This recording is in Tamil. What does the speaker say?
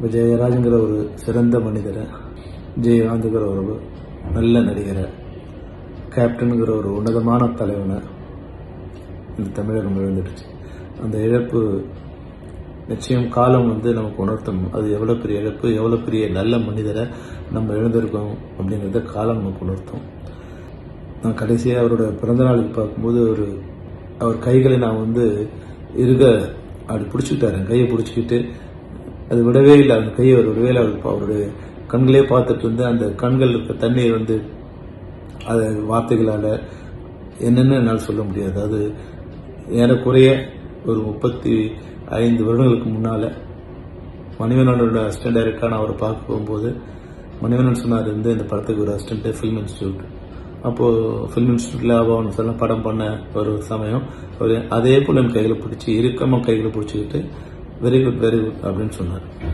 விஜயராஜுங்கிற ஒரு சிறந்த மனிதரை, விஜயகாந்துங்கிற ஒரு நல்ல நடிகரை, கேப்டனுங்கிற ஒரு உன்னதமான தலைவனை இந்த தமிழகம் இழந்துடுச்சு. அந்த இழப்பு நிச்சயம் காலம் நமக்கு உணர்த்தும். அது எவ்வளோ பெரிய இழப்பு, எவ்வளோ பெரிய நல்ல மனிதரை நம்ம இழந்திருக்கோம் அப்படிங்கிறத காலம் நமக்கு உணர்த்தும். நான் கடைசியாக அவரோட பிறந்தநாளுக்கு பார்க்கும்போது அவர் கைகளை நான் இருக அப்படி பிடிச்சிக்கிட்டாரு. கையை பிடிச்சிக்கிட்டு அது விடவே இல்லை. அந்த கையை அவர் விடவே இல்லை. அவருடைய கண்களே பார்த்துட்டு அந்த கண்கள் இருக்க தண்ணீர் அது வார்த்தைகளால் என்னென்னு என்னால் சொல்ல முடியாது. அது ஏறக்குறைய ஒரு 35 வருடங்களுக்கு முன்னால் மணிவண்ணனோட அசிஸ்டன்ட் டைரக்டராக நான் அவரை பார்க்க போகும்போது மணிவண்ணன் சொன்னார், இந்த படத்துக்கு ஒரு அசிஸ்டன்ட் ஃபிலிம் இன்ஸ்டியூட். அப்போது ஃபிலிம் இன்ஸ்டியூட்டில் அவன் படம் பண்ண ஒரு சமயம் அவர் அதே போல் என் கைகளை பிடிச்சி இறுக்கமாக கைகளை பிடிச்சிக்கிட்டு வெரி குட் அப்படின்னு சொன்னார்.